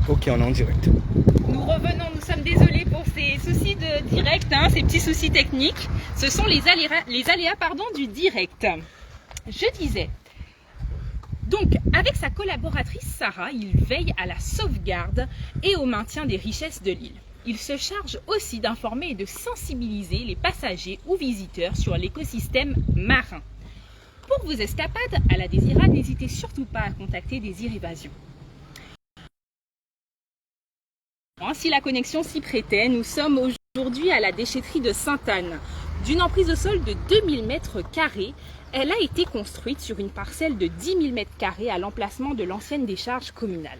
Ok, on est en direct. Nous revenons, nous sommes désolés pour ces soucis de direct, ces petits soucis techniques. Ce sont les aléas du direct. Je disais, donc avec sa collaboratrice Sarah, il veille à la sauvegarde et au maintien des richesses de l'île. Il se charge aussi d'informer et de sensibiliser les passagers ou visiteurs sur l'écosystème marin. Pour vos escapades à la Désirade, n'hésitez surtout pas à contacter Désir Évasion. Si la connexion s'y prêtait, nous sommes aujourd'hui à la déchetterie de Sainte-Anne. D'une emprise au sol de 2000 m², elle a été construite sur une parcelle de 10 000 m² à l'emplacement de l'ancienne décharge communale.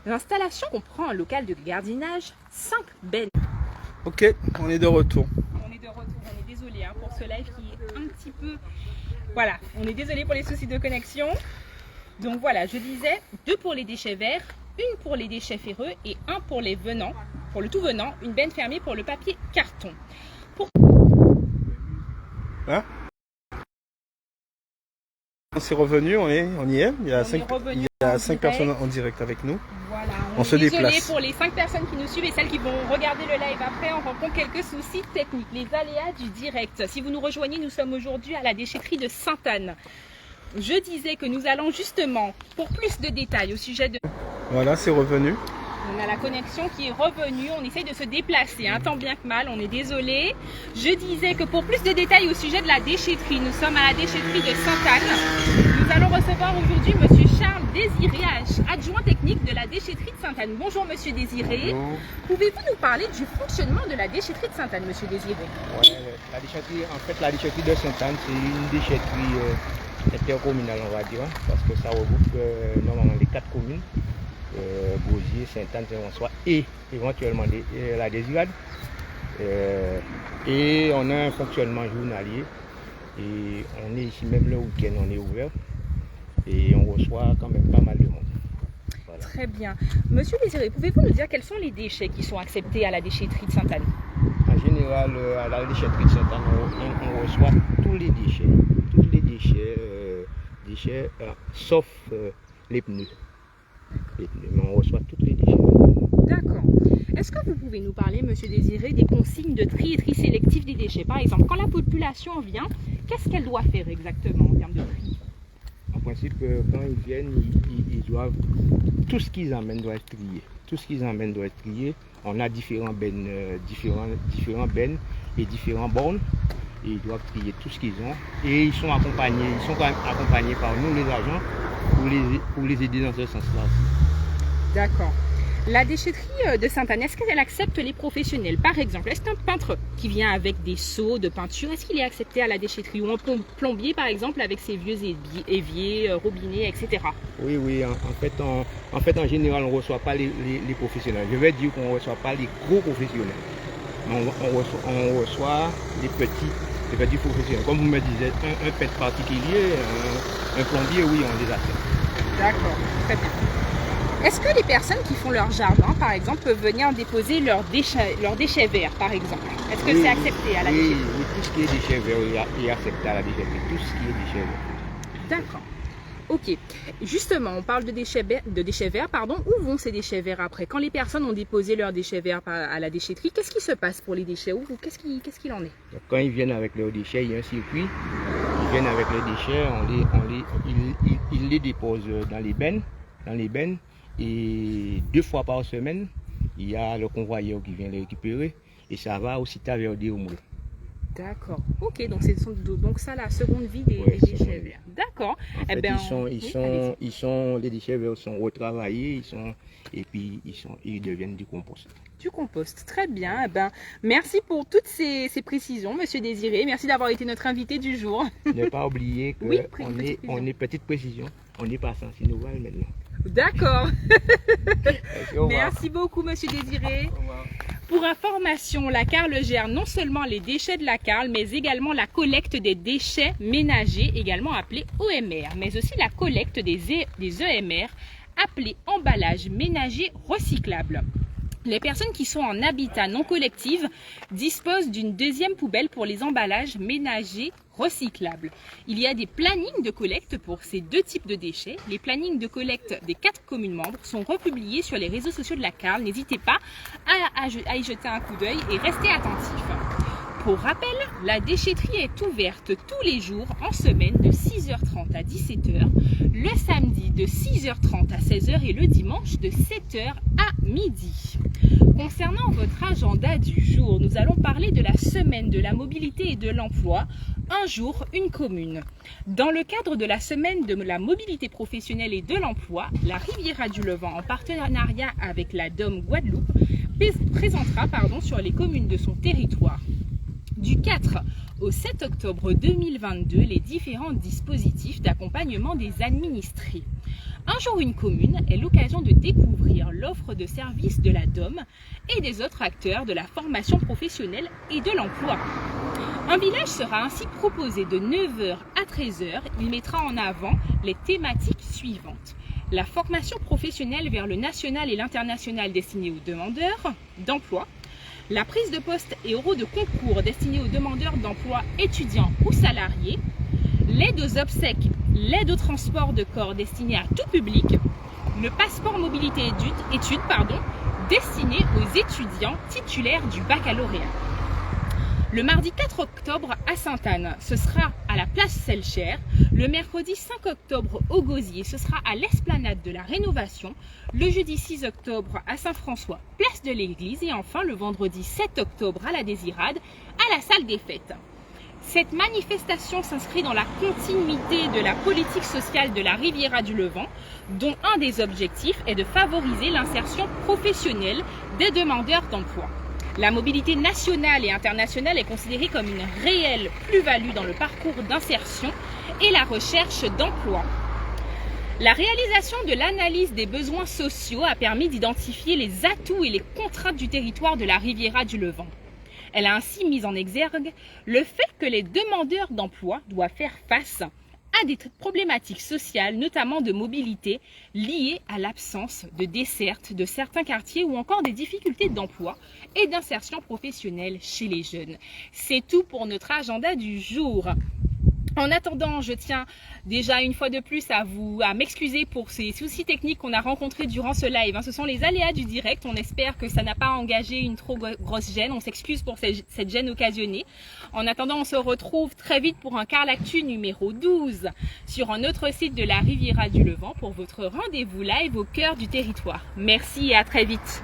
L'installation comprend un local de gardiennage, 5 bennes. Ok, on est de retour. On est de retour, on est désolé pour ce live qui est un petit peu... Voilà, on est désolé pour les soucis de connexion. Donc voilà, je disais 2 pour les déchets verts, 1 pour les déchets ferreux et 1 pour les venants, pour le tout venant, une benne fermée pour le papier carton. Hein? On s'est revenu, on y est. Il y a 5 personnes en direct avec nous. Voilà, on se déplace. Désolé pour les 5 personnes qui nous suivent et celles qui vont regarder le live après. On rencontre quelques soucis techniques, les aléas du direct. Si vous nous rejoignez, nous sommes aujourd'hui à la déchetterie de Sainte-Anne. Je disais que nous allons justement, pour plus de détails au sujet de... Voilà, c'est revenu. On a la connexion qui est revenue, on essaye de se déplacer, tant bien que mal, on est désolé. Je disais que pour plus de détails au sujet de la déchetterie, nous sommes à la déchetterie de Sainte-Anne. Nous allons recevoir aujourd'hui Monsieur Charles Désiré, adjoint technique de la déchetterie de Sainte-Anne. Bonjour Monsieur Désiré. Pouvez-vous nous parler du fonctionnement de la déchetterie de Sainte-Anne, Monsieur Désiré? La déchetterie, en fait, la déchetterie de Sainte-Anne, c'est une déchetterie intercommunale, on va dire, parce que ça regroupe normalement les 4 communes. Gosier, Sainte-Anne, Saint-François et éventuellement la Désirade. Et on a un fonctionnement journalier et on est ici même le week-end, on est ouvert et on reçoit quand même pas mal de monde. Voilà. Très bien. Monsieur Désiré, pouvez-vous nous dire quels sont les déchets qui sont acceptés à la déchetterie de Sainte-Anne? En général, à la déchetterie de Sainte-Anne, on reçoit tous les déchets, sauf les pneus. Mais on reçoit toutes les déchets. D'accord. Est-ce que vous pouvez nous parler, Monsieur Désiré, des consignes de tri et tri sélectif des déchets? Par exemple, quand la population vient, qu'est-ce qu'elle doit faire exactement en termes de tri? En principe, quand ils viennent, ils doivent... Tout ce qu'ils amènent doit être trié. Tout ce qu'ils amènent doit être trié. On a différents bennes et différents bornes. Et ils doivent trier tout ce qu'ils ont. Et ils sont quand même accompagnés par nous, les agents, pour les aider dans ce sens-là aussi. D'accord. La déchetterie de Sainte-Anne, est-ce qu'elle accepte les professionnels? Par exemple, est-ce qu'un peintre qui vient avec des seaux de peinture, est-ce qu'il est accepté à la déchetterie? Ou un plombier, par exemple, avec ses vieux éviers, robinets, etc. Oui. En fait, en général, on ne reçoit pas les professionnels. Je vais dire qu'on ne reçoit pas les gros professionnels. On reçoit les petits professionnels. Comme vous me disiez, un peintre particulier, un plombier, oui, on les accepte. D'accord, très bien. Est-ce que les personnes qui font leur jardin, par exemple, peuvent venir déposer leurs déchets verts, par exemple? Est-ce que c'est accepté à la déchetterie? Oui, tout ce qui est déchets verts est accepté à la déchetterie. Tout ce qui est déchets verts. D'accord. Ok. Justement, on parle de déchets verts, pardon. Où vont ces déchets verts après? Quand les personnes ont déposé leurs déchets verts à la déchetterie, qu'est-ce qui se passe pour les déchets? Qu'est-ce qu'il en est? Donc, quand ils viennent avec leurs déchets, il y a un circuit. Ils viennent avec les déchets, ils les déposent dans les bennes. Et 2 fois par semaine, il y a le convoyeur qui vient les récupérer et ça va aussi taverder au moule. D'accord. Ok, donc ça la seconde vie des déchets verts. D'accord. En fait, les déchets verts sont retravaillés, et puis ils deviennent du compost. Du compost, très bien. Merci pour toutes ces précisions, Monsieur Désiré. Merci d'avoir été notre invité du jour. Ne pas oublier qu'on est petite précision, on est pas Sensi Nouvelle maintenant. D'accord. Merci beaucoup, Monsieur Désiré. Pour information, la Carle gère non seulement les déchets de la Carle, mais également la collecte des déchets ménagers, également appelés OMR, mais aussi la collecte des EMR, appelés emballages ménagers recyclables. Les personnes qui sont en habitat non collectif disposent d'une deuxième poubelle pour les emballages ménagers recyclables. Il y a des plannings de collecte pour ces deux types de déchets. Les plannings de collecte des 4 communes membres sont republiés sur les réseaux sociaux de la CARL. N'hésitez pas à y jeter un coup d'œil et restez attentifs. Pour rappel, la déchetterie est ouverte tous les jours en semaine de 6h30 à 17h, le samedi de 6h30 à 16h et le dimanche de 7h à midi. Concernant votre agenda du jour, nous allons parler de la semaine de la mobilité et de l'emploi, un jour, une commune. Dans le cadre de la semaine de la mobilité professionnelle et de l'emploi, la Riviera du Levant, en partenariat avec la DOM Guadeloupe, présentera sur les communes de son territoire du 4 au 7 octobre 2022 les différents dispositifs d'accompagnement des administrés. Un jour une commune est l'occasion de découvrir l'offre de services de la DOM et des autres acteurs de la formation professionnelle et de l'emploi. Un village sera ainsi proposé de 9h à 13h. Il mettra en avant les thématiques suivantes. La formation professionnelle vers le national et l'international destinée aux demandeurs d'emploi, la prise de poste et euros de concours destinés aux demandeurs d'emploi étudiants ou salariés, l'aide aux obsèques, l'aide au transport de corps destiné à tout public, le passeport mobilité études destiné aux étudiants titulaires du baccalauréat. Le mardi 4 octobre à Sainte-Anne, ce sera à la place Selcher. Le mercredi 5 octobre au Gosier, ce sera à l'esplanade de la Rénovation. Le jeudi 6 octobre à Saint-François, place de l'église. Et enfin le vendredi 7 octobre à la Désirade, à la salle des fêtes. Cette manifestation s'inscrit dans la continuité de la politique sociale de la Riviera du Levant, dont un des objectifs est de favoriser l'insertion professionnelle des demandeurs d'emploi. La mobilité nationale et internationale est considérée comme une réelle plus-value dans le parcours d'insertion et la recherche d'emploi. La réalisation de l'analyse des besoins sociaux a permis d'identifier les atouts et les contraintes du territoire de la Riviera du Levant. Elle a ainsi mis en exergue le fait que les demandeurs d'emploi doivent faire face à des problématiques sociales, notamment de mobilité, liées à l'absence de desserte de certains quartiers ou encore des difficultés d'emploi et d'insertion professionnelle chez les jeunes. C'est tout pour notre agenda du jour. En attendant, je tiens déjà une fois de plus à m'excuser pour ces soucis techniques qu'on a rencontrés durant ce live. Ce sont les aléas du direct. On espère que ça n'a pas engagé une trop grosse gêne. On s'excuse pour cette gêne occasionnée. En attendant, on se retrouve très vite pour un Carl Actu numéro 12 sur un autre site de la Riviera du Levant pour votre rendez-vous live au cœur du territoire. Merci et à très vite.